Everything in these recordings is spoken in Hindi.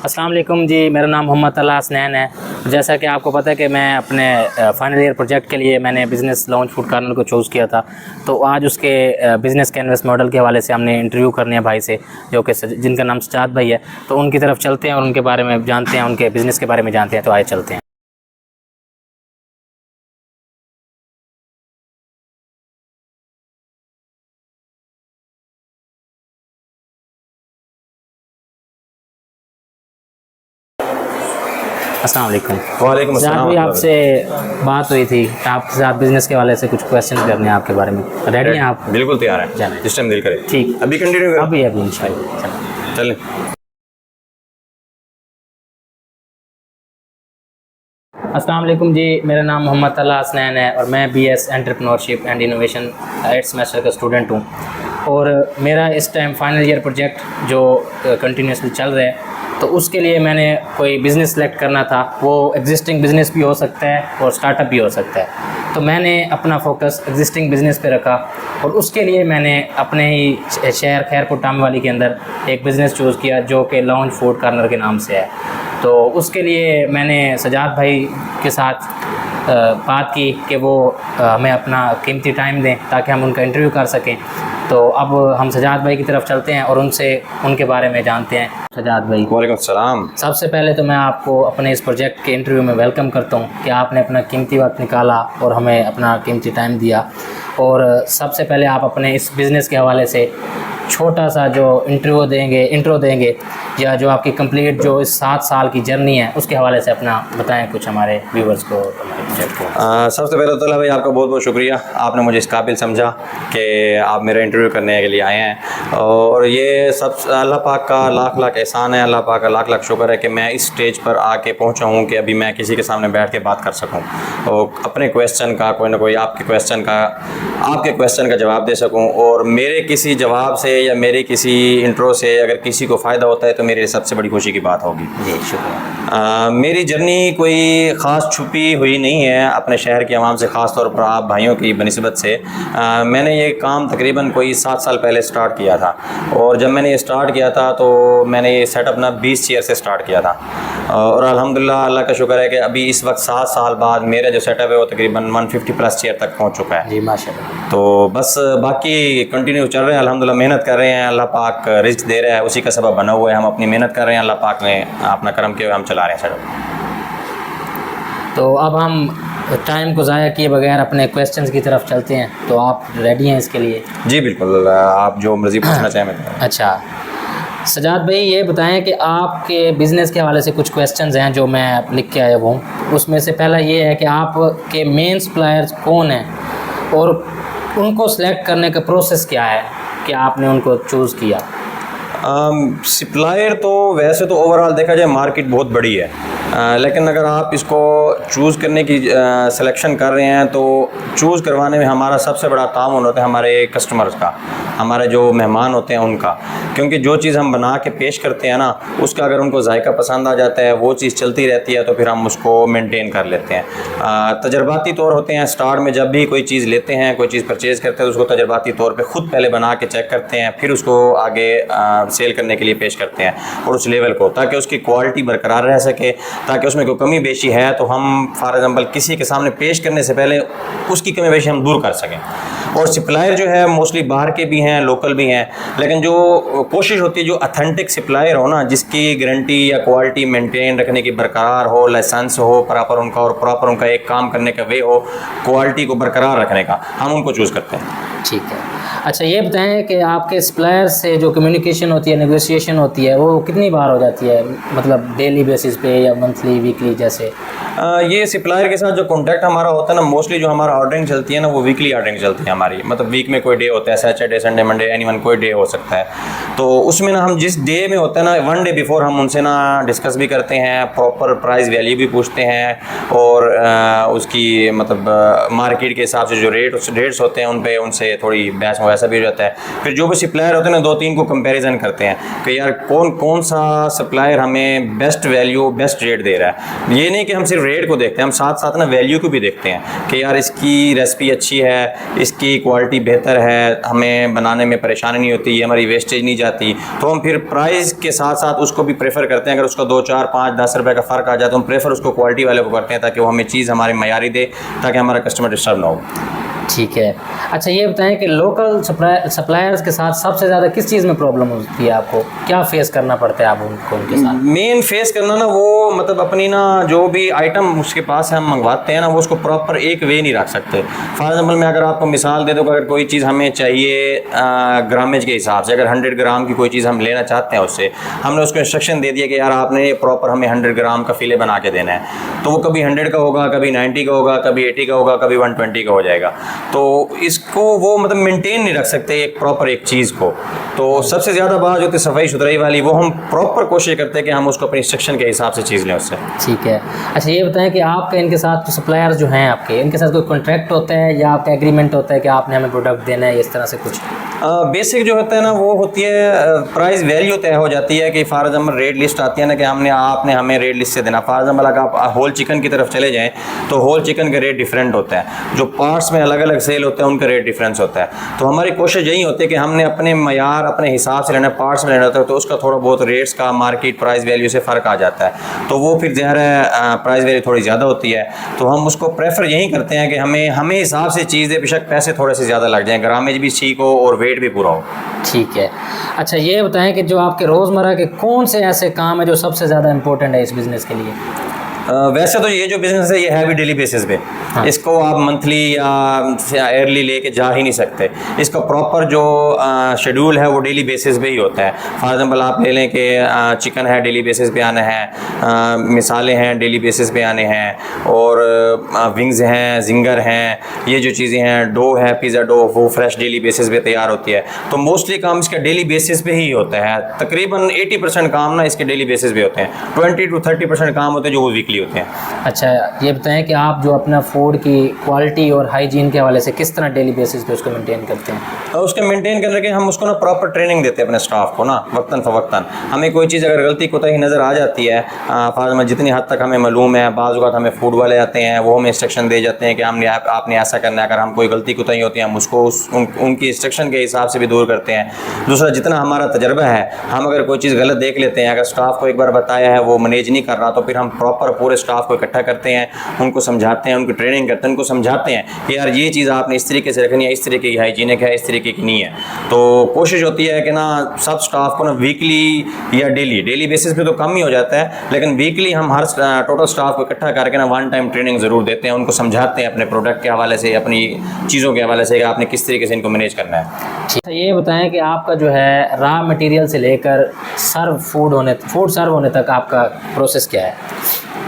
अस्सलाम वालेकुम जी, मेरा नाम मोहम्मद तलहा हसनैन है। जैसा कि आपको पता है कि मैं अपने फाइनल ईयर प्रोजेक्ट के लिए मैंने बिज़नेस लॉन्च फूड कार्नर को चूज़ किया था। तो आज उसके बिज़नेस कैनवस मॉडल के हवाले से हमने इंटरव्यू करने हैं भाई से, जो कि जिनका नाम सजाद भाई है। तो उनकी तरफ चलते हैं और उनके बारे में जानते हैं, उनके बिज़नेस के बारे में जानते हैं। तो आए चलते हैं। अस्सलाम वालेकुम। वालेकुम सजाद अस्सलाम। भाई, आपसे बात हुई थी, आपके साथ बिज़नेस के हवाले से कुछ क्वेश्चन करने हैं आपके बारे में। रेडी हैं आप? बिल्कुल तैयार है, जाने। जिस टाइम दिल करे। ठीक, अभी कंटिन्यू करो। अभी इंशाल्लाह चलें। अस्सलाम वालेकुम जी, मेरा नाम मोहम्मद तलहा हसनैन है और मैं BS entrepreneurship and innovation 8th semester का स्टूडेंट हूँ। और मेरा इस टाइम फाइनल ईयर प्रोजेक्ट जो कंटिन्यूसली चल रहा है, तो उसके लिए मैंने कोई बिज़नेस सेलेक्ट करना था। वो एग्जिस्टिंग बिज़नेस भी हो सकता है और स्टार्टअप भी हो सकता है। तो मैंने अपना फोकस एग्जिस्टिंग बिज़नेस पे रखा और उसके लिए मैंने अपने ही शहर खैरपुर टामवाली के अंदर एक बिज़नेस चूज़ किया, जो कि लॉन्च फूड कार्नर के नाम से है। तो उसके लिए मैंने सजाद भाई के साथ बात की कि वो हमें अपना कीमती टाइम दें ताकि हम उनका इंटरव्यू कर सकें। तो अब हम सजाद भाई की तरफ चलते हैं और उनसे उनके बारे में जानते हैं। सजाद भाई, वालेकुम सलाम। सबसे पहले तो मैं आपको अपने इस प्रोजेक्ट के इंटरव्यू में वेलकम करता हूं कि आपने अपना कीमती वक्त निकाला और हमें अपना कीमती टाइम दिया। और सबसे पहले आप अपने इस बिज़नेस के हवाले से छोटा सा जो इंट्रो देंगे या जो आपकी कंप्लीट जो इस 7 साल की जर्नी है उसके हवाले से अपना बताएं कुछ हमारे व्यूवर्स को, हमारे प्रोजेक्ट को। सबसे पहले तो भाई आपका बहुत बहुत शुक्रिया, आपने मुझे इस काबिल समझा कि आप मेरा इंटरव्यू करने के लिए आए हैं। और ये सब अल्लाह पाक का लाख लाख एहसान है, अल्लाह पाक का लाख लाख शुक्र है कि मैं इस स्टेज पर आके पहुंचा हूं कि अभी मैं किसी के सामने बैठ के बात कर सकूं और अपने क्वेश्चन का कोई ना कोई आपके क्वेश्चन का जवाब दे सकूं। और मेरे किसी जवाब से या मेरे किसी इंट्रो से अगर किसी को फ़ायदा होता है तो मेरे सबसे बड़ी खुशी की बात होगी। जी शुक्रिया। मेरी जर्नी कोई ख़ास छुपी हुई नहीं है अपने शहर के अवाम से, ख़ास तौर पर आप भाइयों की बनिस्बत से। मैंने ये काम तकरीबन कोई 7 साल पहले स्टार्ट किया था। और जब मैंने ये स्टार्ट किया था तो मैंने ये सेटअप ना 20 चेयर से स्टार्ट किया था। और अल्हम्दुलिल्लाह अल्लाह का शुक्र है कि अभी इस वक्त 7 साल बाद मेरा जो सेटअप है वो तकरीबन 150+ चेयर तक पहुँच चुका है। जी माशाल्लाह। तो बस बाकी कंटिन्यू चल रहे हैं, अल्हम्दुलिल्लाह मेहनत कर रहे हैं, अल्लाह पाक रिज़्क़ दे रहा है, उसी का सबब बना हुआ है। हम अपनी मेहनत कर रहे हैं, अल्लाह पाक ने अपना करम किया, हम चला रहे हैं सेटअप। तो अब हम टाइम को ज़ाया किए बगैर अपने क्वेश्चंस की तरफ चलते हैं। तो आप रेडी हैं इसके लिए? जी बिल्कुल, आप जो मर्ज़ी पूछना चाहें मैं। अच्छा सजाद भाई, ये बताएं कि आपके बिज़नेस के हवाले से कुछ क्वेश्चंस हैं जो मैं लिख के आया हूँ। उसमें से पहला ये है कि आपके मेन सप्लायर्स कौन हैं और उनको सेलेक्ट करने का प्रोसेस क्या है कि आपने उनको चूज़ किया? सप्लायर तो वैसे तो ओवरऑल देखा जाए मार्केट बहुत बड़ी है, लेकिन अगर आप इसको चूज़ करने की सिलेक्शन कर रहे हैं तो चूज़ करवाने में हमारा सबसे बड़ा ताउन होता है हमारे कस्टमर्स का, हमारे जो मेहमान होते हैं उनका। क्योंकि जो चीज़ हम बना के पेश करते हैं ना, उसका अगर उनको जायका पसंद आ जाता है, वो चीज़ चलती रहती है, तो फिर हम उसको मेंटेन कर लेते हैं। तजर्बाती तौर होते हैं, स्टार्ट में जब भी कोई चीज़ लेते हैं, कोई चीज़ परचेज़ करते हैं तो उसको तजर्बाती तौर पे ख़ुद पहले बना के चेक करते हैं, फिर उसको आगे सेल करने के लिए पेश करते हैं और उस लेवल को, ताकि उसकी क्वालिटी बरकरार रह सके, ताकि उसमें कोई कमी बेशी है तो हम फॉर एग्ज़ाम्पल किसी के सामने पेश करने से पहले उसकी कमी बेशी हम दूर कर सकें। और सप्लायर जो है मोस्टली बाहर के भी हैं, लोकल भी हैं, लेकिन जो कोशिश होती है जो अथेंटिक सप्लायर हो ना, जिसकी गारंटी या क्वालिटी मेंटेन रखने की बरकरार हो, लाइसेंस हो प्रॉपर उनका और प्रॉपर उनका एक काम करने का वे हो, क्वालिटी को बरकरार रखने का, हम उनको चूज़ करते हैं। ठीक है। अच्छा ये बताएं कि आपके सप्लायर से जो कम्युनिकेशन होती है, नेगोशिएशन होती है, वो कितनी बार हो जाती है, मतलब डेली बेसिस पे या मंथली वीकली जैसे? ये सप्लायर के साथ जो कॉन्टैक्ट हमारा होता है ना, मोस्टली जो हमारा ऑर्डरिंग चलती है ना, वो वीकली ऑर्डरिंग चलती है हमारी। मतलब वीक में कोई डे होता है, सैटरडे संडे मंडे एनीवन कोई डे हो सकता है। तो उसमें ना हम जिस डे में होता है ना, 1 डे बिफोर हम उनसे ना डिस्कस भी करते हैं, प्रॉपर प्राइस वैल्यू भी पूछते हैं और उसकी मतलब मार्केट के हिसाब से जो रेट्स होते हैं उन पर उनसे थोड़ी बहस ऐसा भी हो जाता है। फिर जो भी सप्लायर होते हैं ना, 2-3 को कंपैरिजन करते हैं कि यार कौन सा सप्लायर हमें बेस्ट वैल्यू बेस्ट रेट दे रहा है। ये नहीं कि हम सिर्फ रेट को देखते हैं, हम साथ साथ ना वैल्यू को भी देखते हैं कि यार इसकी रेसिपी अच्छी है, इसकी क्वालिटी बेहतर है, हमें बनाने में परेशानी नहीं होती, हमारी वेस्टेज नहीं जाती, तो हम फिर प्राइस के साथ साथ उसको भी प्रेफर करते हैं। अगर उसका 2, 4, 5, 10 रुपये का फ़र्क आ जाए तो हम प्रेफर उसको क्वालिटी वाले को करते हैं ताकि वो हमें चीज़ हमारी मयारी दे, ताकि हमारा कस्टमर डिस्टर्ब ना हो। ठीक है। अच्छा ये बताएं कि लोकल सप्लायर्स के साथ सबसे ज़्यादा किस चीज़ में प्रॉब्लम होती है आपको, क्या फेस करना पड़ता है आप उनको उनके साथ? मेन फेस करना ना, वो मतलब अपनी ना जो भी आइटम उसके पास है हम मंगवाते हैं ना, वो उसको प्रॉपर एक वे नहीं रख सकते। फॉर एग्जाम्पल मैं अगर आपको मिसाल दे दूँ, अगर कोई चीज़ हमें चाहिए ग्रामेज के हिसाब से, अगर 100 ग्राम की कोई चीज़ हम लेना चाहते हैं उससे, हमने उसको इंस्ट्रक्शन दे दिया कि यार आपने प्रॉपर हमें 100 ग्राम का फिले बना के देना है, तो वो कभी 100 का होगा, कभी 90 का होगा, कभी 80 का होगा, कभी 120 का हो जाएगा। तो इसको वो मतलब मेंटेन नहीं रख सकते एक प्रॉपर एक चीज़ को। तो सबसे ज़्यादा बात जो होती है सफाई सुथराई वाली, वो हम प्रॉपर कोशिश करते हैं कि हम उसको अपने इंस्ट्रक्शन के हिसाब से चीज़ लें उससे। ठीक है। अच्छा ये बताएं कि आपके इनके साथ सप्लायर जो हैं आपके, इनके साथ कोई कॉन्ट्रैक्ट होता है या आपका एग्रीमेंट होता है कि आपने हमें प्रोडक्ट देना है, इस तरह से कुछ? बेसिक जो होता है ना, वो होती है प्राइस वैल्यू तय हो जाती है कि फॉर एग्जाम्पल रेट लिस्ट आती है ना कि आपने हमें रेट लिस्ट से देना। फॉर एग्जाम्पल अगर आप होल चिकन की तरफ चले जाएँ तो होल चिकन का रेट डिफरेंट होता है, जो पार्ट्स में अलग अलग सेल होते हैं उनका रेट डिफरेंस होता है। तो हमारी कोशिश यही होती है कि हमने अपने मयार अपने हिसाब से लेना है, पार्ट्स में लेना होता है, तो उसका थोड़ा बहुत रेट्स का मार्केट प्राइस वैल्यू से फ़र्क आ जाता है, तो वो फिर ज़ाहिर है प्राइस वैल्यू थोड़ी ज़्यादा होती है। तो हम उसको प्रेफर यही करते हैं कि हमें हिसाब से चीज़ दे, बेशक पैसे थोड़े से ज़्यादा लग जाएँ, ग्रामेज भी ठीक हो और वेट भी पूरा हो। ठीक है। अच्छा ये बताएं कि जो आपके रोज़मर्रा के कौन से ऐसे काम है जो सबसे ज़्यादा इम्पोर्टेंट है इस बिज़नेस के लिए? वैसे तो ये जो बिज़नेस है ये है भी डेली बेसिस पे। हाँ। इसको आप मंथली या ईयरली लेके जा ही नहीं सकते। इसका प्रॉपर जो शेड्यूल है वो डेली बेसिस पे ही होता है। फॉर एग्जांपल आप ले लें कि चिकन है डेली बेसिस पे आना है, मिसाले हैं डेली बेसिस पे आने हैं, और विंग्स हैं, जिंगर हैं, ये जो चीज़ें हैं, डो है, पिज़्ज़ा डो, वो फ्रेश डेली बेसिस पे तैयार होती है। तो मोस्टली काम इसका डेली बेसिस पे ही होता है। तकरीबन 80% काम ना इसके डेली बेसिस पे होते हैं, 20 to 30% काम होते हैं जो वो वीकली होते हैं। अच्छा ये बताएं कि आप जो अपना फूड की क्वालिटी और हाइजीन के हवाले से किस तरह डेली बेसिस पे उसको मेंटेन करते हैं? और उसके मेंटेन करने के हम उसको ना प्रॉपर ट्रेनिंग देते हैं अपने स्टाफ को ना, वक्तन फ़वक्तन। हमें कोई चीज़ अगर गलती कोताही नज़र आ जाती है, फार्म जितनी हद तक हमें मालूम है, बाज़ औक़ात हमें फूड वाले आते हैं, वो हमें इंस्ट्रक्शन दे जाते हैं कि आपने ऐसा करना है। अगर हम कोई गलती कोताही होती है हम उसको उनकी इंस्ट्रक्शन के हिसाब से भी दूर करते हैं। दूसरा, जितना हमारा तजर्बा है, हम अगर कोई चीज़ गलत देख लेते हैं, अगर स्टाफ को एक बार बताया है वो मैनेज नहीं कर रहा, तो फिर हम प्रॉपर पूरे स्टाफ को इकट्ठा करते हैं, उनको समझाते हैं, उनको ट्रेनिंग करते हैं, उनको समझाते हैं कि यार ये चीज़ आपने इस तरीके से रखनी है, इस तरीके की हाइजीनिक है, इस तरीके की नहीं है। तो कोशिश होती है कि ना सब स्टाफ को ना वीकली या डेली बेसिस पे तो कम ही हो जाता है, लेकिन वीकली हम हर टोटल स्टाफ को इकट्ठा करके ना वन टाइम ट्रेनिंग ज़रूर देते हैं, उनको समझाते हैं अपने प्रोडक्ट के हवाले से, अपनी चीज़ों के हवाले से कि आपने किस तरीके से इनको मैनेज करना है। ठीक है। ये बताएं कि आपका जो है रॉ मटेरियल से लेकर फूड सर्व होने तक आपका प्रोसेस क्या है?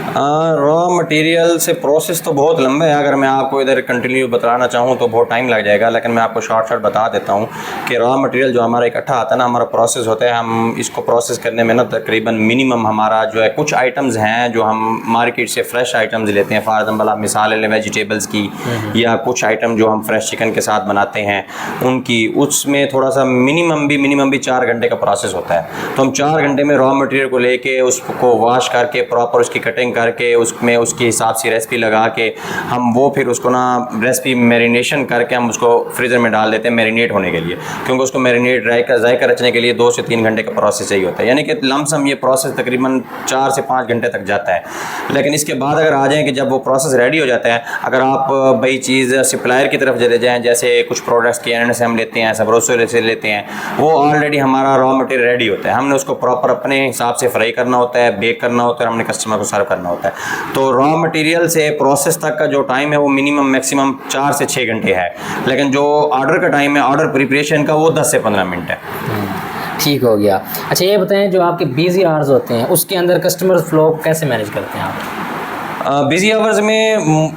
रॉ मटेरियल से प्रोसेस तो बहुत लंबा है, अगर मैं आपको इधर कंटिन्यू बताना चाहूँ तो बहुत टाइम लग जाएगा, लेकिन मैं आपको शॉर्ट बता देता हूँ कि रॉ मटेरियल जो हमारा इकट्ठा आता है ना, हमारा प्रोसेस होता है, हम इसको प्रोसेस करने में ना तकरीबन मिनिमम हमारा जो है कुछ आइटम्स हैं जो हम मार्केट से फ्रेश आइटम्स लेते हैं। फॉर एग्जाम्पल आप मिसाल लें वेजिटेबल्स की, या कुछ आइटम जो हम फ्रेश चिकन के साथ बनाते हैं उनकी, उसमें थोड़ा सा मिनिमम भी 4 घंटे का प्रोसेस होता है। तो हम 4 घंटे में रॉ मटेरियल को लेके उसको वॉश करके प्रॉपर उसकी कटिंग करके उसमें उसके हिसाब से रेसिपी लगा के हम वो फिर उसको ना रेसिपी मैरिनेशन करके हम उसको फ्रीज़र में डाल देते हैं मैरिनेट होने के लिए, क्योंकि उसको मैरिनेट जायका रचने के लिए 2 से 3 घंटे का प्रोसेस चाहिए होता है। यानी कि लमसम ये प्रोसेस तकरीबन 4 से 5 घंटे तक जाता है। लेकिन इसके बाद अगर आ जाएँ कि जब वो प्रोसेस रेडी हो जाता है, अगर आप भाई चीज़ सप्लायर की तरफ चले जाएँ, जैसे कुछ प्रोडक्ट्स के से हम लेते हैं, सबरोसो से लेते हैं, वो ऑलरेडी हमारा रॉ मटेरियल रेडी होता है, हमने उसको प्रॉपर अपने हिसाब से फ्राई करना होता है, बेक करना होता है, हमने कस्टमर को सर्व करना होता है। तो रॉ मटेरियल से प्रोसेस तक का जो टाइम है वो मिनिमम मैक्सिमम 4 से 6 घंटे है, लेकिन जो ऑर्डर का टाइम है ऑर्डर प्रिपरेशन का वो 10 से 15 मिनट है। ठीक हो गया। अच्छा ये बताएं जो आपके बिजी आवर्स होते हैं उसके अंदर कस्टमर फ्लो कैसे मैनेज करते हैं आप? बिजी आवर्स में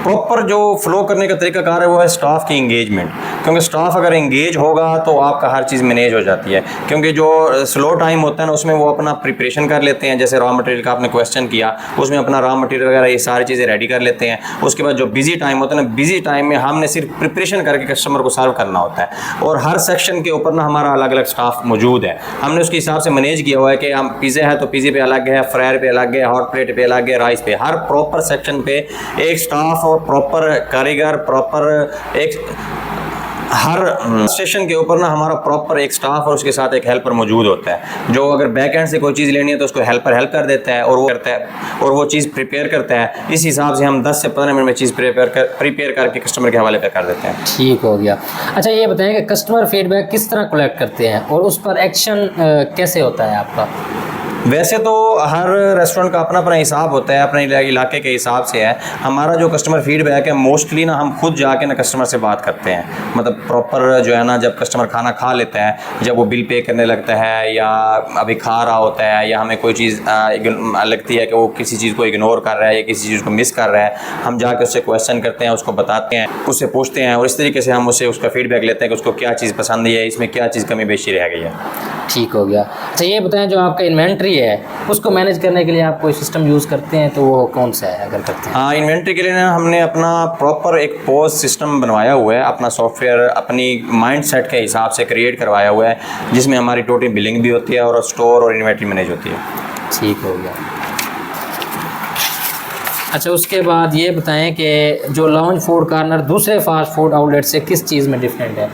प्रॉपर जो फ्लो करने का तरीकाकार है वो है स्टाफ की इंगेजमेंट। क्योंकि स्टाफ अगर इंगेज होगा तो आपका हर चीज़ मैनेज हो जाती है। क्योंकि जो स्लो टाइम होता है ना उसमें वो अपना प्रिपरेशन कर लेते हैं, जैसे रॉ मटेरियल का आपने क्वेश्चन किया, उसमें अपना रॉ मटेरियल वगैरह ये सारी चीज़ें रेडी कर लेते हैं। उसके बाद जो बिजी टाइम होता है ना, बिजी टाइम में हमने सिर्फ प्रिपरेशन करके कस्टमर को सर्व करना होता है। और हर सेक्शन के ऊपर ना हमारा अलग अलग स्टाफ मौजूद है, हमने उसके हिसाब से मैनेज किया हुआ है कि हम पिज़्ज़ा है तो पिज़्ज़े पे अलग है, फ्रायर पे अलग है, हॉट प्लेट पे अलग है, राइस पे, हर प्रॉपर सेक्शन पे एक स्टाफ और प्रॉपर कारीगर, प्रॉपर एक हर स्टेशन के ऊपर ना हमारा प्रॉपर एक स्टाफ और उसके साथ एक हेल्पर मौजूद होता है, जो अगर बैक एंड से कोई चीज़ लेनी है तो उसको हेल्पर हेल्प कर देता है और वो करता है और वो चीज़ प्रिपेयर करता है। इस हिसाब से हम 10 से 15 मिनट में चीज़ प्रिपेयर करके कस्टमर के हवाले पे कर देते हैं। ठीक हो गया। अच्छा ये बताएं कि कस्टमर फीडबैक किस तरह कलेक्ट करते हैं और उस पर एक्शन कैसे होता है आपका? वैसे तो हर रेस्टोरेंट का अपना अपना हिसाब होता है, अपने इलाके के हिसाब से है। हमारा जो कस्टमर फीडबैक है मोस्टली ना हम खुद जाके ना कस्टमर से बात करते हैं, मतलब प्रॉपर जो है ना, जब कस्टमर खाना खा लेता है, जब वो बिल पे करने लगता है या अभी खा रहा होता है या हमें कोई चीज़ लगती है कि वो किसी चीज़ को इग्नोर कर रहा है या किसी चीज़ को मिस कर रहा है, हम जाके उससे क्वेश्चन करते हैं, उसको बताते हैं, उससे पूछते हैं और इस तरीके से हम उससे उसका फीडबैक लेते हैं कि उसको क्या चीज़ पसंद है, इसमें क्या चीज़ कमी बेशी रह गई है। ठीक हो गया। अच्छा ये बताएं जो आपका इन्वेंट्री है उसको मैनेज करने के लिए आप कोई सिस्टम यूज़ करते हैं तो वो कौन सा है अगर करते हैं? हाँ, इन्वेंट्री के लिए ना हमने अपना प्रॉपर एक पोस्ट सिस्टम बनवाया हुआ है, अपना सॉफ्टवेयर अपनी माइंड सेट के हिसाब से क्रिएट करवाया हुआ है, जिसमें हमारी टोटल बिलिंग भी होती है और स्टोर और इन्वेंट्री मैनेज होती है। ठीक हो गया। अच्छा उसके बाद ये बताएं कि जो लाउंज फूड कॉर्नर दूसरे फास्ट फूड आउटलेट से किस चीज़ में डिफरेंट है?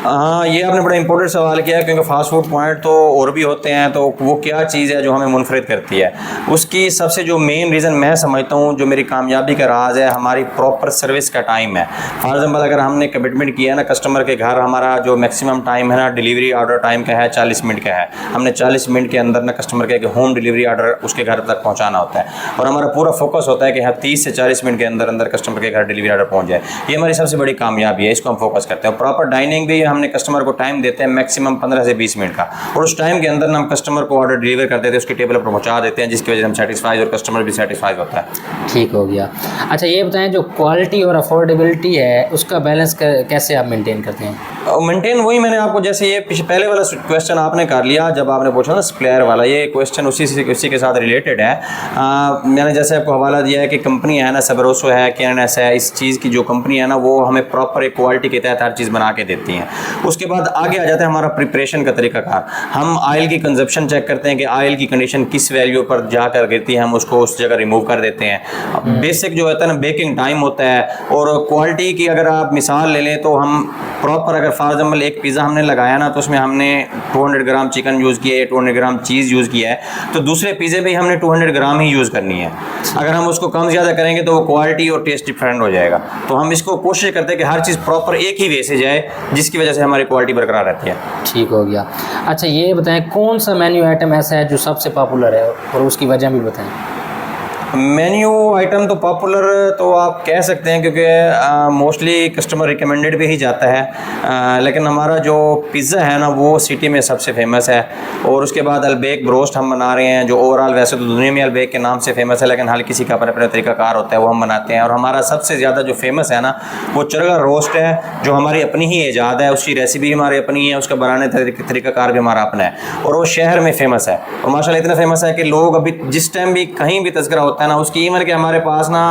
हाँ, ये आपने बड़ा इंपॉर्टेंट सवाल किया है, क्योंकि फास्ट फूड पॉइंट तो और भी होते हैं, तो वो क्या चीज़ है जो हमें मुनफरिद करती है? उसकी सबसे जो मेन रीज़न मैं समझता हूँ, जो मेरी कामयाबी का राज है, हमारी प्रॉपर सर्विस का टाइम है। फॉर एग्जाम्पल अगर हमने कमिटमेंट किया है ना कस्टमर के घर, हमारा जो मैक्सिमम टाइम है ना डिलीवरी ऑर्डर टाइम का है 40 मिनट का है, हमने 40 मिनट के अंदर ना कस्टमर के होम डिलीवरी ऑर्डर उसके घर तक पहुँचाना होता है और हमारा पूरा फोकस होता है कि हाँ 30 से 40 मिनट के अंदर अंदर कस्टमर के घर डिलीवरी ऑर्डर पहुँच जाए। ये हमारी सबसे बड़ी कामयाबी है, इसको हम फोकस करते हैं। प्रॉपर डाइनिंग भी हमने कस्टमर को टाइम देते हैं मैक्सिमम 15 से 20 मिनट का, और उस टाइम के अंदर हम कस्टमर को ऑर्डर डिलीवर कर देते हैं, उसकी टेबल पर पहुंचा देते हैं, जिसकी वजह से हम सेटिस्फाइड और कस्टमर भी सेटिस्फाइड होता है। ठीक हो गया। अच्छा ये बताएं जो क्वालिटी और अफोर्डेबिलिटी है उसका बैलेंस कैसे आप मेंटेन करते हैं? मेंटेन वही मैंने आपको, जैसे ये पहले वाला क्वेश्चन आपने कर लिया जब आपने पूछा ना सप्लायर वाला, ये क्वेश्चन उसी के साथ रिलेटेड है। मैंने जैसे आपको हवाला दिया है कि कंपनी है ना, सबरोसो है, केएनएस है, इस चीज़ की जो कंपनी है ना वो हमें प्रॉपर एक क्वालिटी के तहत हर चीज़ बना के देती हैं। उसके बाद आगे आ जाता है हमारा प्रिपरेशन का तरीकाकार। हम ऑयल की कंजप्शन चेक करते हैं कि ऑयल की कंडीशन किस वैल्यू पर जाकर गिरती है, हम उसको उस जगह रिमूव कर देते हैं। बेसिक जो होता है ना बेकिंग टाइम होता है, और क्वालिटी की अगर आप मिसाल ले लें तो हम प्रॉपर, अगर फॉर एग्जाम्पल एक पिज़्ज़ा हमने लगाया ना तो उसमें हमने 200 ग्राम चिकन यूज़ किया है, 200 ग्राम चीज़ यूज़ किया है, तो दूसरे पिज़्ज़े पे हमने 200 ग्राम ही यूज़ करनी है। अगर हम उसको कम ज़्यादा करेंगे तो वो क्वालिटी और टेस्ट डिफरेंट हो जाएगा। तो हम इसको कोशिश करते हैं कि हर चीज़ प्रॉपर एक ही वे से जाए, जिसकी वजह से हमारी क्वालिटी बरकरार रहती है। ठीक हो गया। अच्छा ये बताएं कौन सा मेन्यू आइटम ऐसा है जो सबसे पॉपुलर है और उसकी वजह भी बताएं। मेन्यू आइटम तो पॉपुलर तो आप कह सकते हैं, क्योंकि मोस्टली कस्टमर रिकमेंडेड पे ही जाता है, लेकिन हमारा जो पिज़्ज़ा है ना वो सिटी में सबसे फेमस है। और उसके बाद अलबेक ब्रोस्ट हम बना रहे हैं, जो ओवरऑल वैसे तो दुनिया में अलबेक के नाम से फेमस है, लेकिन हर किसी का अपना अपना तरीकाकार होता है, वो हम बनाते हैं। और हमारा सबसे ज़्यादा जो फेमस है ना वो चरगा रोस्ट है, जो हमारी अपनी ही ईजाद है, उसकी रेसिपी भी हमारी अपनी है, उसका बनाने तरीकाकार भी हमारा अपना है, और वो शहर में फ़ेमस है। और माशाल्लाह इतना फेमस है कि लोग अभी जिस टाइम भी कहीं भी तज़किरा होता है ना उसकी, इवन के हमारे पास ना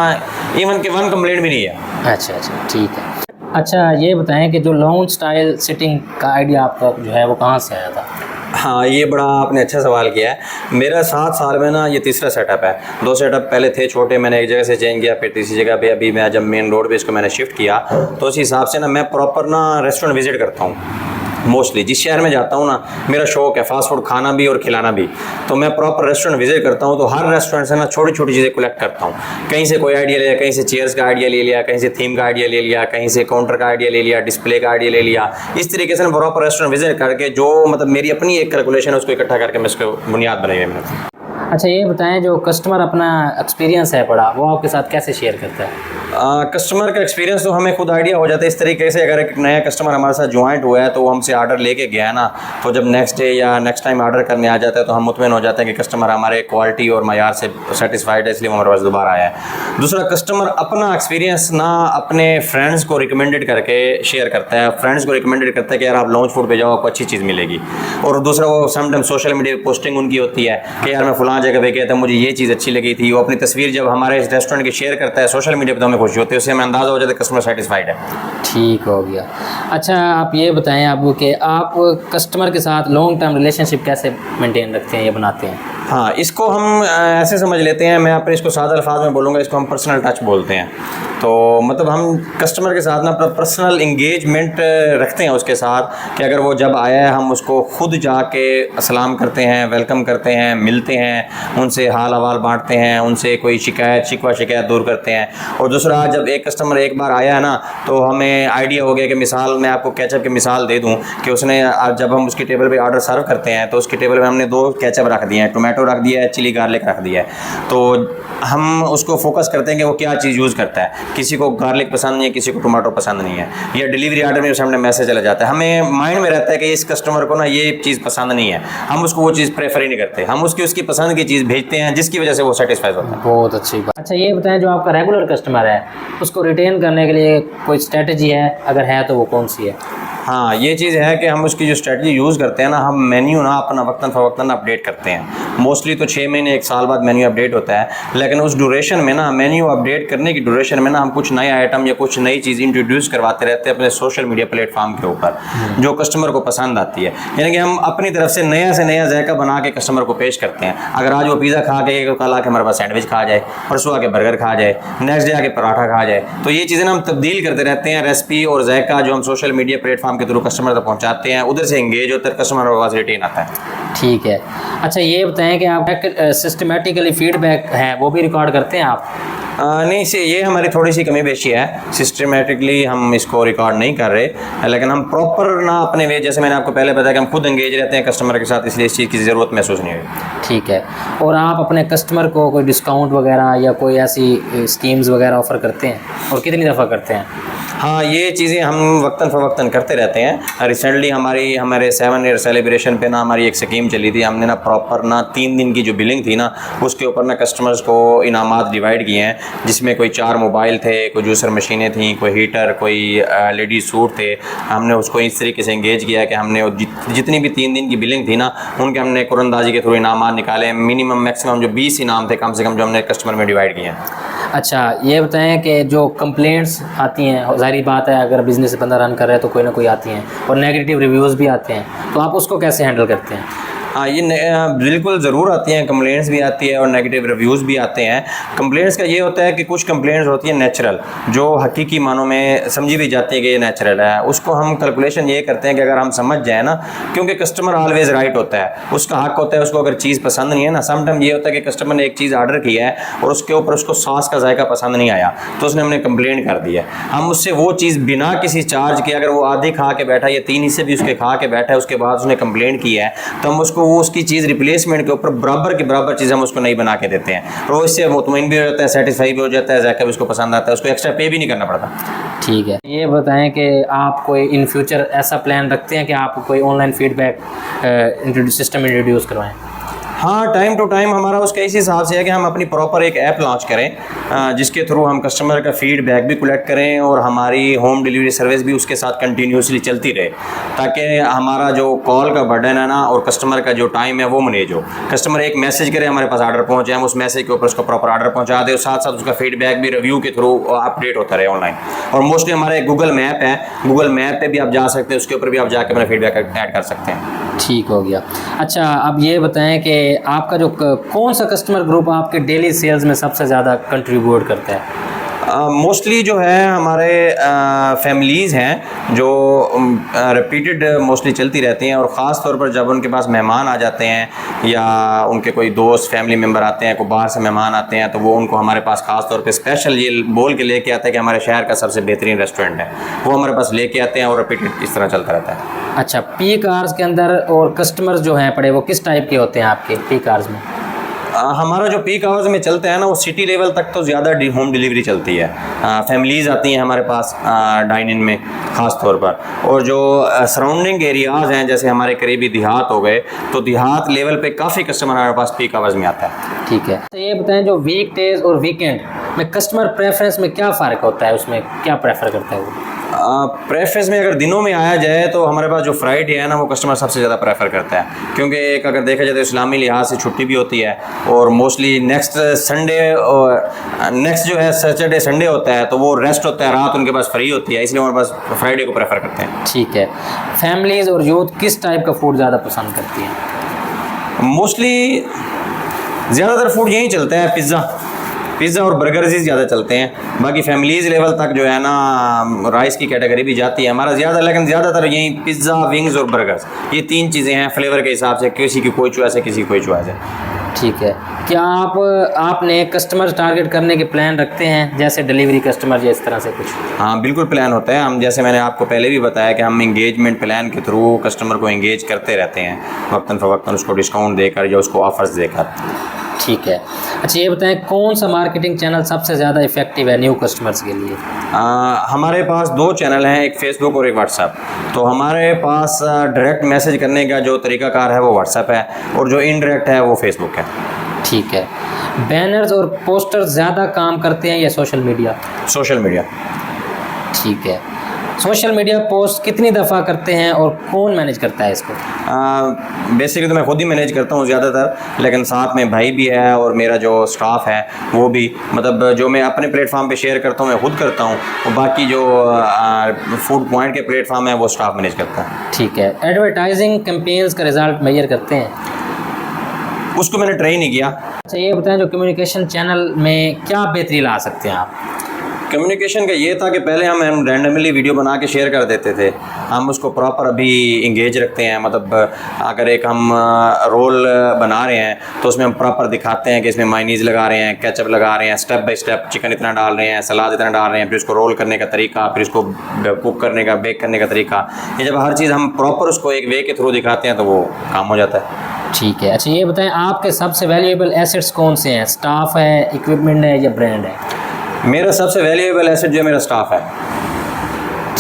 इवन के 1 कंप्लेंट भी नहीं है। अच्छा ठीक है। अच्छा ये बताएं कि जो लाउंज स्टाइल सिटिंग का आइडिया आपका जो है वो कहाँ से आया था? हाँ, ये बड़ा आपने अच्छा सवाल किया है। मेरा 7 साल में ना ये तीसरा सेटअप है। 2 सेटअप पहले थे छोटे, मैंने एक जगह से चेंज किया, फिर तीसरी जगह पे अभी मैं जब मेन रोड पे इसको मैंने शिफ्ट किया, तो उस हिसाब से ना मैं प्रॉपर ना रेस्टोरेंट विज़िट करता हूँ। मोस्टली जिस शहर में जाता हूँ ना, मेरा शौक है फास्ट फूड खाना भी और खिलाना भी, तो मैं प्रॉपर रेस्टोरेंट विज़िट करता हूँ। तो हर रेस्टोरेंट से ना छोटी छोटी चीज़ें कलेक्ट करता हूँ। कहीं से कोई आइडिया लिया, कहीं से चेयर्स का आइडिया ले लिया, कहीं से थीम का आइडिया ले लिया, कहीं से काउंटर का आइडिया ले लिया, डिस्प्ले का आइडिया ले लिया। इस तरीके से मैं प्रॉपर रेस्टोरेंट विज़िट करके जो मतलब मेरी अपनी एक कैलकुलेशन है उसको इकट्ठा करके मैं उसको बुनियाद बनाई है मैंने। अच्छा ये बताएं जो कस्टमर अपना एक्सपीरियंस है पड़ा वो आपके साथ कैसे शेयर करता है? कस्टमर का एक्सपीरियंस तो हमें खुद आइडिया हो जाता है इस तरीके से, अगर एक नया कस्टमर हमारे साथ ज्वाइंट हुआ है तो वो हमसे ऑर्डर लेके गया है ना, तो जब नेक्स्ट डे या नेक्स्ट टाइम ऑर्डर करने आ जाता है तो हम मुतमिन हो जाते हैं कि कस्टमर हमारे क्वालिटी और मयार से सेटिस्फाइड है, इसलिए वो हमारे पास दोबारा आया है। दूसरा, कस्टमर अपना एक्सपीरियंस ना अपने फ्रेंड्स को रिकमेंडेड करके शेयर करता है, फ्रेंड्स को रिकमेंडेड करता है कि यार आप लॉन्च फूड पे जाओ, आपको अच्छी चीज़ मिलेगी। और दूसरा, वो समटाइम सोशल मीडिया पे पोस्टिंग उनकी होती है कि यार मैं फलां जगह पे गया था, मुझे ये चीज़ अच्छी लगी थी। वो अपनी तस्वीर जब हमारे इस रेस्टोरेंट की शेयर करता है सोशल मीडिया पर तो हमें खुशी होती है, उससे हमें अंदाज़ा हो जाता है कस्टमर सेटिस्फाइड है। ठीक हो गया। अच्छा, आप ये बताएं आपको कि आप कस्टमर के साथ लॉन्ग टर्म रिलेशनशिप कैसे मेंटेन रखते हैं या बनाते हैं? हाँ, इसको हम ऐसे समझ लेते हैं, मैं अपने इसको सादा अल्फाज में बोलूँगा, इसको हम पर्सनल टच बोलते हैं। तो मतलब हम कस्टमर के साथ ना पर्सनल इंगेजमेंट रखते हैं उसके साथ, कि अगर वो जब आया है हम उसको खुद जाके सलाम करते हैं, वेलकम करते हैं, मिलते हैं, उनसे हाल अहवाल बांटते हैं, उनसे कोई शिकायत दूर करते हैं। और दूसरा, जब एक कस्टमर एक बार आया है ना तो हमें आइडिया हो गया कि मिसाल मैं आपको केचप की मिसाल दे दूँ कि उसने जब हम उसकी टेबल पर ऑर्डर सर्व करते हैं तो उसकी टेबल पर हमने 2 केचप रख दिए हैं, टोमेटो रख दिया है, चिली गार्लिक रख दिया है। तो हम उसको फोकस करते हैं कि वो क्या चीज़ यूज़ करता है। किसी को गार्लिक पसंद नहीं है, किसी को टोमेटो पसंद नहीं है, या डिलीवरी ऑर्डर में सामने मैसेज चला जाता है, हमें माइंड में रहता है कि इस कस्टमर को ना ये चीज़ पसंद नहीं है, हम उसको वो चीज़ प्रेफर ही नहीं करते, हम उसकी पसंद की चीज़ भेजते हैं जिसकी वजह से वो सेटिस्फाइड होता है। बहुत अच्छी बात। अच्छा, ये बताएं जो आपका रेगुलर कस्टमर है उसको रिटेन करने के लिए कोई स्ट्रेटजी है? अगर है तो वो कौन सी है? हाँ, ये चीज़ है कि हम उसकी जो स्ट्रेटजी यूज़ करते हैं ना, हम मेन्यू ना अपना वक्तन फ़वक्तन अपडेट करते हैं। मोस्टली तो 6 महीने 1 साल बाद मेन्यू अपडेट होता है, लेकिन उस ड्यूरेशन में ना, मेन्यू अपडेट करने की ड्यूरेशन में ना, हम कुछ नए आइटम या कुछ नई चीज़ इंट्रोड्यूस करवाते रहते हैं अपने सोशल मीडिया प्लेटफॉर्म के ऊपर, जो कस्टमर को पसंद आती है। यानी कि हम अपनी तरफ से नया जायका बना के कस्टमर को पेश करते हैं। अगर आज वो पिज़्ज़ा खा के कल आके हमारे पास सैंडविच खा जाए, परसों आके बर्गर खा जाए, नेक्स्ट डे आके पराठा खा जाए, तो ये चीज़ें हम तब्दील करते रहते हैं। रेसिपी और जायका जो हम सोशल मीडिया प्लेटफॉर्म के थ्रू कस्टमर तक पहुंचाते हैं, उधर से एंगेज होता है, कस्टमर के पास रिटेन आता है। ठीक है। अच्छा, ये बताएं कि आप सिस्टमेटिकली फीडबैक है वो भी रिकॉर्ड करते हैं आप? नहीं, ये हमारी थोड़ी सी कमी पेशी है, सिस्टमेटिकली हम इसको रिकॉर्ड नहीं कर रहे, लेकिन हम प्रॉपर ना अपने वे, जैसे मैंने आपको पहले बताया कि हम खुद एंगेज रहते हैं कस्टमर के साथ, इसलिए इस चीज़ की ज़रूरत महसूस नहीं हुई। ठीक है। और आप अपने कस्टमर को कोई डिस्काउंट वगैरह या कोई ऐसी स्कीम्स वगैरह ऑफ़र करते हैं, और कितनी दफ़ा करते हैं? हाँ, ये चीज़ें हम वक्तन फ़वक्तन करते रहते हैं। रिसेंटली हमारे 7 ईयर सेलिब्रेशन पे ना हमारी एक स्कीम चली थी, हमने ना प्रॉपर ना 3 दिन की जो बिलिंग थी ना, उसके ऊपर ना कस्टमर्स को इनामात डिवाइड किए हैं, जिसमें कोई 4 मोबाइल थे, कोई जूसर मशीनें थी, कोई हीटर, कोई लेडीज़ सूट थे। हमने उसको इस तरीके से एंगेज किया कि हमने जितनी भी 3 दिन की बिलिंग थी ना, उनके हमने कुरंदाजी के थ्रू इनामात निकाले, मिनिमम मैक्सिमम जो 20 इनाम थे कम से कम, जो हमने कस्टमर में डिवाइड किए हैं। अच्छा, ये बताएं कि जो कंप्लेंट्स आती हैं, ज़ाहिर बात है अगर बिज़नेस बंदा रन कर रहा है तो कोई ना कोई आती हैं, और नेगेटिव रिव्यूज़ भी आते हैं, तो आप उसको कैसे हैंडल करते हैं? हाँ, ये बिल्कुल ज़रूर आती हैं, कंप्लेंट्स भी आती है और नेगेटिव रिव्यूज़ भी आते हैं। कंप्लेंट्स का ये होता है कि कुछ कंप्लेंट्स होती हैं नेचुरल, जो हकीकी मानों में समझी भी जाती है कि ये नेचुरल है, उसको हम कैलकुलेशन ये करते हैं कि अगर हम समझ जाए ना, क्योंकि कस्टमर ऑलवेज़ राइट होता है, उसका हक होता है, उसको अगर चीज़ पसंद नहीं है ना, समटाइम ये होता है कि कस्टमर ने एक चीज़ ऑर्डर किया है और उसके ऊपर उसको सॉस का जायका पसंद नहीं आया, तो उसने हमने कंप्लेंट कर दी है। हम उससे वो चीज़ बिना किसी चार्ज के, अगर वो आधे खा के बैठा या 3 हिस्से भी उसके खा के बैठा है, उसके बाद उसने कंप्लेंट की है, तो हम उसको वो उसकी चीज़ रिप्लेसमेंट के ऊपर बराबर की बराबर चीज़ हम उसको नहीं बना के देते हैं, और इससे मुतमईन भी हो जाता है, सेटिस्फाई भी हो जाता है, जायका भी उसको पसंद आता है, उसको एक्स्ट्रा पे भी नहीं करना पड़ता। ठीक है। ये बताएं कि आप कोई इन फ्यूचर ऐसा प्लान रखते हैं कि आप कोई ऑनलाइन फीडबैक सिस्टम इंट्रोड्यूस करवाएं? हाँ, टाइम टू टाइम हमारा उसका इसी हिसाब से है कि हम अपनी प्रॉपर एक ऐप लॉन्च करें, जिसके थ्रू हम कस्टमर का फीडबैक भी कलेक्ट करें और हमारी होम डिलीवरी सर्विस भी उसके साथ कंटिन्यूसली चलती रहे, ताकि हमारा जो कॉल का बर्डन है ना और कस्टमर का जो टाइम है वो मैनेज हो। कस्टमर एक मैसेज करे, हमारे पास ऑर्डर पहुँचे, हम उस मैसेज के ऊपर उसको प्रॉपर ऑर्डर पहुँचा दें, और साथ साथ उसका फीडबैक भी रिव्यू के थ्रू अपडेट होता रहे ऑनलाइन। और मोस्टली हमारा एक गूगल मैप है, गूगल मैप पर भी आप जा सकते हैं, उसके ऊपर भी आप जाकर अपना फीडबैक ऐड कर सकते हैं। ठीक हो गया। अच्छा, अब ये बताएं कि आपका जो कौन सा कस्टमर ग्रुप आपके डेली सेल्स में सबसे ज़्यादा कंट्रीब्यूट करता है? मोस्टली जो है हमारे फैमिलीज़ हैं जो रिपीटेड मोस्टली चलती रहती हैं, और ख़ास तौर पर जब उनके पास मेहमान आ जाते हैं या उनके कोई दोस्त फैमिली मेम्बर आते हैं, कोई बाहर से मेहमान आते हैं, तो वो उनको हमारे पास ख़ास तौर पे स्पेशल ये बोल के लेके आते हैं कि हमारे शहर का सबसे बेहतरीन रेस्टोरेंट है, वो हमारे पास लेके आते हैं और रिपीटेड इस तरह चलता रहता है। अच्छा, पीक आवर्स के अंदर और कस्टमर्स जो हैं पड़े वो किस टाइप के होते हैं आपके पीक आवर्स में? हमारा जो पीक आवर्स में चलता है ना, वो सिटी लेवल तक तो ज़्यादा होम डिलीवरी चलती है। फैमिलीज़ आती हैं हमारे पास डाइन इन में ख़ास तौर पर, और जो सराउंडिंग एरियाज़ हैं जैसे हमारे करीबी देहात हो गए, तो देहात लेवल पे काफ़ी कस्टमर हमारे पास पीक आवर्स में आता है। ठीक है, तो ये बताएं जो वीक डेज और वीकेंड में कस्टमर प्रेफरेंस में क्या फ़र्क होता है, उसमें क्या प्रेफर करता है वो? प्रेफरेंस में अगर दिनों में आया जाए तो हमारे पास जो फ्राइडे है ना, वो कस्टमर सबसे ज़्यादा प्रेफर करता है, क्योंकि एक अगर देखा जाए तो इस्लामी लिहाज से छुट्टी भी होती है, और मोस्टली नेक्स्ट संडे और नेक्स्ट जो है सैटरडे संडे होता है, तो वो रेस्ट होता है, रात उनके पास फ्री होती है, इसलिए हमारे पास फ्राइडे को प्रेफर करते हैं। ठीक है, फैमिलीज़ और यूथ किस टाइप का फूड ज़्यादा पसंद करती हैं? मोस्टली ज़्यादातर फूड यहीं चलता है, पिज़्ज़ा और बर्गर्स ही ज़्यादा चलते हैं। बाकी फैमिलीज़ लेवल तक जो है ना, राइस की कैटेगरी भी जाती है हमारा ज़्यादा, लेकिन ज़्यादातर यहीं पिज़्ज़ा, विंग्स और बर्गर्स, ये 3 चीज़ें हैं फ्लेवर के हिसाब से, किसी की कोई चॉइस है, किसी की कोई चॉइस है। ठीक है, क्या आपने कस्टमर टारगेट करने के प्लान रखते हैं, जैसे डिलीवरी कस्टमर या इस तरह से कुछ? हाँ बिल्कुल प्लान होता है। हम जैसे मैंने आपको पहले भी बताया कि हम इंगेजमेंट प्लान के थ्रू कस्टमर को इंगेज करते रहते हैं, वक्तन फ़वक्तन उसको डिस्काउंट देकर या उसको ऑफर्स देकर। ठीक है, अच्छा ये बताएं कौन सा मार्केटिंग चैनल सबसे ज़्यादा इफेक्टिव है न्यू कस्टमर्स के लिए? हमारे पास 2 चैनल हैं, एक फ़ेसबुक और एक व्हाट्सएप। तो हमारे पास डायरेक्ट मैसेज करने का जो तरीक़ाकार है वो व्हाट्सएप है, और जो इनडायरेक्ट है वो फेसबुक है। ठीक है, बैनर्स और पोस्टर्स ज़्यादा काम करते हैं या सोशल मीडिया? Social media. ठीक है, सोशल मीडिया पोस्ट कितनी दफ़ा करते हैं और कौन मैनेज करता है इसको? बेसिकली तो मैं खुद ही मैनेज करता हूँ ज़्यादातर, लेकिन साथ में भाई भी है और मेरा जो स्टाफ है वो भी, मतलब जो मैं अपने प्लेटफॉर्म पे शेयर करता हूँ मैं खुद करता हूँ, और बाकी जो फूड पॉइंट के प्लेटफॉर्म है वो स्टाफ मैनेज करता है। ठीक है, एडवर्टाइजिंग कैंपेन्स का रिजल्ट मेजर करते हैं? उसको मैंने ट्राई नहीं किया। अच्छा ये बताएं जो कम्युनिकेशन चैनल में क्या बेहतरी ला सकते हैं आप? कम्युनिकेशन का ये था कि पहले हम रैंडमली वीडियो बना के शेयर कर देते थे, हम उसको प्रॉपर अभी इंगेज रखते हैं। मतलब अगर एक हम रोल बना रहे हैं तो उसमें हम प्रॉपर दिखाते हैं कि इसमें मायनीज़ लगा रहे हैं, केचप लगा रहे हैं, स्टेप बाय स्टेप चिकन इतना डाल रहे हैं, सलाद इतना डाल रहे हैं, फिर उसको रोल करने का तरीका, फिर उसको कुक करने का, बेक करने का तरीका, ये जब हर चीज़ हम प्रॉपर उसको एक वे के थ्रू दिखाते हैं तो वो काम हो जाता है। ठीक है, अच्छा ये बताएं आपके सबसे वैल्यूएबल एसेट्स कौन से हैं? स्टाफ है, इक्विपमेंट है या ब्रांड है? मेरा सबसे वैल्यूएबल एसेट जो है मेरा स्टाफ है,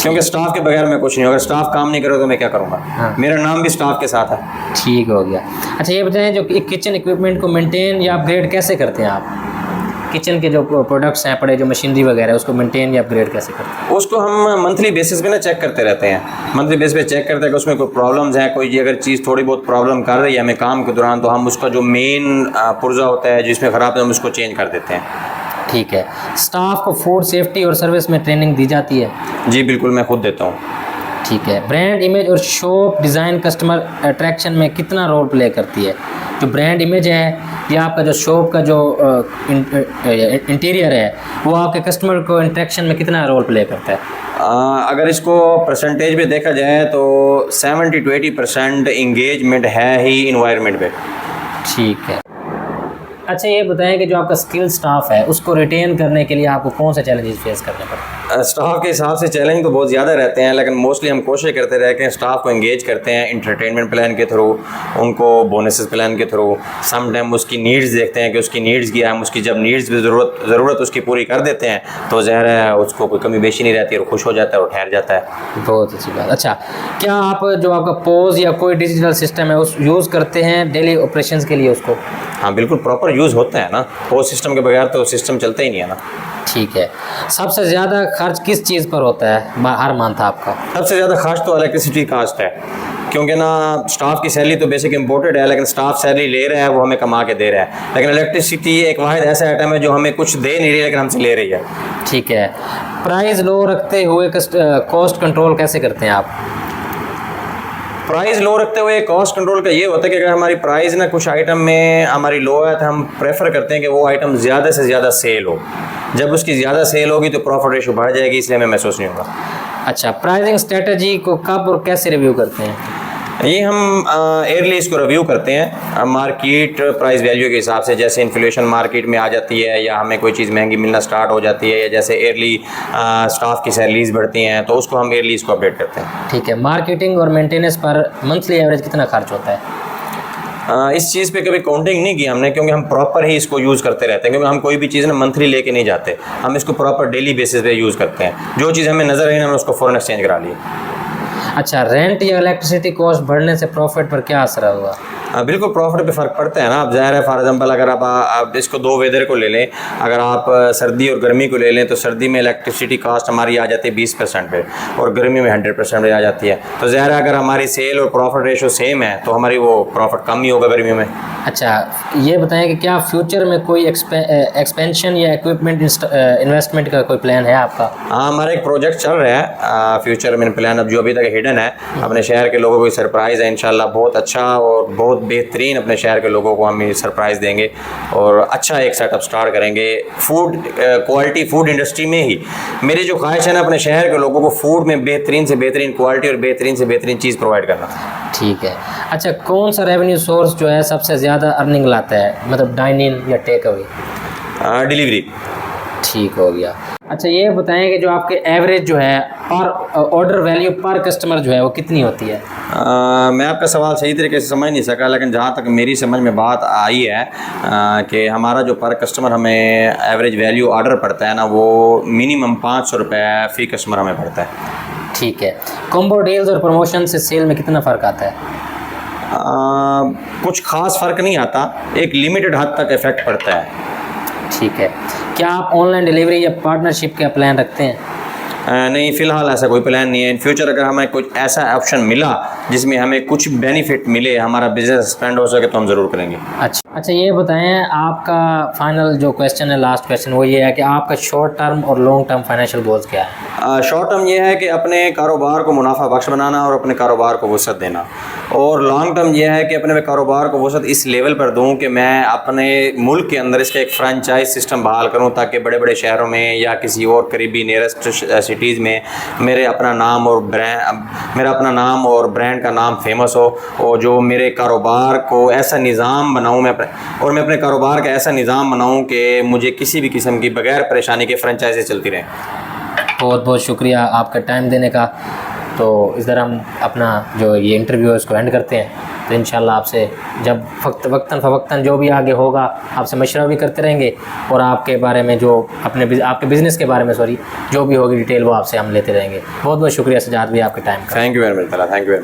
क्योंकि स्टाफ के बगैर मैं कुछ नहीं हूँ। अगर स्टाफ काम नहीं करे तो मैं क्या करूँगा? हाँ। मेरा नाम भी स्टाफ के साथ है। ठीक हो गया। अच्छा ये बताएं जो किचन इक्विपमेंट को मेंटेन या अपग्रेड कैसे करते हैं आप? किचन के जो प्रोडक्ट्स हैं पड़े, जो मशीनरी वगैरह, उसको मेंटेन या अपग्रेड कैसे करते हैं? उसको हम मंथली बेसिस पे ना चेक करते रहते हैं। मंथली बेसिस पे चेक करते हैं कि उसमें कोई प्रॉब्लम्स हैं, कोई अगर चीज़ थोड़ी बहुत प्रॉब्लम कर रही है हमें काम के दौरान, तो हम उसका जो मेन पुर्जा होता है जिसमें ख़राब है हम उसको चेंज कर देते हैं। ठीक है, स्टाफ को फूड सेफ्टी और सर्विस में ट्रेनिंग दी जाती है? जी बिल्कुल, मैं खुद देता हूँ। ठीक है, ब्रांड इमेज और शॉप डिज़ाइन कस्टमर अट्रैक्शन में कितना रोल प्ले करती है? जो ब्रांड इमेज है या आपका जो शॉप का जो इंटीरियर है वो आपके कस्टमर को इंट्रैक्शन में कितना रोल प्ले करता है? अगर इसको परसेंटेज में देखा जाए तो 70 to 80% इंगेजमेंट है ही इन्वायरमेंट पे। ठीक है, अच्छा ये बताएं कि जो आपका स्किल स्टाफ है उसको रिटेन करने के लिए आपको कौन से चैलेंजेस फेस करने पड़ते हैं? स्टाफ के हिसाब से चैलेंज तो बहुत ज़्यादा रहते हैं, लेकिन मोस्टली हम कोशिश करते रहते हैं स्टाफ को एंगेज करते हैं इंटरटेनमेंट प्लान के थ्रू, उनको बोनसेस प्लान के थ्रू। सम टाइम उसकी नीड्स देखते हैं कि उसकी नीड्स क्या है, हम उसकी जब नीड्स भी ज़रूरत उसकी पूरी कर देते हैं तो ज़ाहिर है उसको कोई कमी बेशी नहीं रहती और खुश हो जाता है और ठहर जाता है। बहुत अच्छी बात। अच्छा, क्या आप जो आपका पोज या कोई डिजिटल सिस्टम है उस यूज़ करते हैं डेली ऑपरेशंस के लिए उसको? हाँ बिल्कुल, प्रॉपर यूज़ होता है ना, पोज सिस्टम के बगैर तो सिस्टम चलता ही नहीं है ना। ठीक है, सबसे ज़्यादा खर्च किस चीज़ पर होता है हर मंथ आपका? सबसे ज़्यादा खर्च तो इलेक्ट्रिसिटी कास्ट है, क्योंकि ना स्टाफ की सैलरी तो बेसिक इम्पोर्टेड है, लेकिन स्टाफ सैलरी ले रहा है वो हमें कमा के दे रहा है, लेकिन इलेक्ट्रिसिटी एक वाहिद ऐसा आइटम है जो हमें कुछ दे नहीं रही लेकिन हमसे ले रही है। ठीक है, प्राइस लो रखते हुए कॉस्ट कंट्रोल कैसे करते हैं आप? प्राइस लो रखते हुए कॉस्ट कंट्रोल का ये होता है कि अगर हमारी प्राइस ना कुछ आइटम में हमारी लो है तो हम प्रेफर करते हैं कि वो आइटम ज़्यादा से ज़्यादा सेल हो। जब उसकी ज़्यादा सेल होगी तो प्रॉफिट रेशो बढ़ जाएगी, इसलिए हमें महसूस नहीं होगा। अच्छा, प्राइसिंग स्ट्रेटजी को कब और कैसे रिव्यू करते हैं? ये हम ईयरली इसको रिव्यू करते हैं मार्केट प्राइस वैल्यू के हिसाब से। जैसे इन्फ्लेशन मार्केट में आ जाती है या हमें कोई चीज़ महंगी मिलना स्टार्ट हो जाती है, या जैसे ईयरली स्टाफ की सैलरीज बढ़ती हैं तो उसको हम ईयरली इसको अपडेट करते हैं। ठीक है, मार्केटिंग और मेंटेनेंस पर मंथली एवरेज कितना खर्च होता है? इस चीज़ पे कभी काउंटिंग नहीं की हमने, क्योंकि हम प्रॉपर ही इसको यूज़ करते रहते हैं, क्योंकि हम कोई भी चीज़ ना मंथली लेके नहीं जाते, हम इसको प्रॉपर डेली बेसिस पे यूज़ करते हैं। जो चीज़ हमें नज़र आई ना, हमने उसको फ़ौरन एक्सचेंज करा ली। अच्छा, रेंट या इलेक्ट्रिसिटी कॉस्ट बढ़ने से प्रॉफिट पर क्या असर हुआ? बिल्कुल प्रॉफिट पे फ़र्क पड़ता है ना। अब ज़ाहिर है, फॉर एग्जांपल अगर आप इसको दो वेदर को ले लें, अगर आप सर्दी और गर्मी को ले लें तो सर्दी में इलेक्ट्रिसिटी कॉस्ट हमारी आ जाती है 20% पे और गर्मी में 100% पे आ जाती है। तो ज़ाहिर है, अगर हमारी सेल और प्रॉफिट रेशो सेम है तो हमारी वो प्रॉफिट कम ही होगा गर्मियों में। अच्छा, ये बताएं कि क्या फ्यूचर में कोई एक्सपेंशन या इक्विपमेंट इन्वेस्टमेंट का कोई प्लान है आपका? हाँ, हमारा एक प्रोजेक्ट चल रहा है फ्यूचर में प्लान, अब जो अभी तक हिडन है। अपने शहर के लोगों को सरप्राइज़ है इंशाल्लाह, बहुत अच्छा और बहुत बेहतरीन अपने शहर के लोगों को हम सरप्राइज़ देंगे और अच्छा एक सेटअप स्टार्ट करेंगे फूड क्वालिटी फूड इंडस्ट्री में ही। मेरी जो ख्वाहिश है ना, अपने शहर के लोगों को फूड में बेहतरीन से बेहतरीन क्वालिटी और बेहतरीन से बेहतरीन चीज़ प्रोवाइड करना। ठीक है। अच्छा, कौन सा रेवेन्यू सोर्स जो है सबसे ज़्यादा अर्निंग लाता है, मतलब डाइन इन या टेक अवे? डिलीवरी। ठीक हो गया। अच्छा, ये बताएं कि जो आपके एवरेज जो है पर ऑर्डर वैल्यू पर कस्टमर जो है वो कितनी होती है? मैं आपका सवाल सही तरीके से समझ नहीं सका, लेकिन जहाँ तक मेरी समझ में बात आई है कि हमारा जो पर कस्टमर हमें एवरेज वैल्यू ऑर्डर पड़ता है ना, वो मिनिमम 500 रुपये फ़ी कस्टमर हमें पड़ता है। ठीक है। कॉम्बो डील्स और प्रमोशन से सेल में कितना फ़र्क आता है? कुछ ख़ास फ़र्क नहीं आता, एक लिमिटेड हद तक इफ़ेक्ट पड़ता है। ठीक है। क्या आप ऑनलाइन डिलीवरी या पार्टनरशिप का प्लान रखते हैं? नहीं, फ़िलहाल ऐसा कोई प्लान नहीं है। इन फ्यूचर अगर हमें कुछ ऐसा ऑप्शन मिला जिसमें हमें कुछ बेनिफिट मिले, हमारा बिजनेस एक्सपेंड हो सके, तो हम ज़रूर करेंगे। अच्छा, ये बताएं, आपका फाइनल जो क्वेश्चन है, लास्ट क्वेश्चन, वो ये है कि आपका शॉर्ट टर्म और लॉन्ग टर्म फाइनेंशियल गोल्स क्या है? शॉर्ट टर्म ये है कि अपने कारोबार को मुनाफा बख्श बनाना और अपने कारोबार को वसअत देना, और लॉन्ग टर्म ये है कि अपने कारोबार को वसअत इस लेवल पर दूँ कि मैं अपने मुल्क के अंदर इसका एक फ्रेंचाइज सिस्टम बहाल करूँ, ताकि बड़े बड़े शहरों में या किसी और करीबी नियरेस्ट सिटीज़ में मेरा अपना नाम और ब्रांड का नाम फेमस हो, और जो मेरे कारोबार को ऐसा निज़ाम बनाऊँ मैं अपने कारोबार का ऐसा निज़ाम बनाऊँ कि मुझे किसी भी किस्म की बगैर परेशानी के फ्रेंचाइज़ी चलती रहें। बहुत बहुत शुक्रिया आपका टाइम देने का। तो इस तरह हम अपना जो ये इंटरव्यू है उसको एंड करते हैं। तो इंशाल्लाह आपसे जब वक्तन फ़वक्तन जो भी आगे होगा आपसे मशवरा भी करते रहेंगे, और आपके बारे में जो आपके बिज़नेस के बारे में जो भी होगी डिटेल वो आपसे हम लेते रहेंगे। बहुत बहुत शुक्रिया सजाद भाई आपके टाइम का। Thank you very much.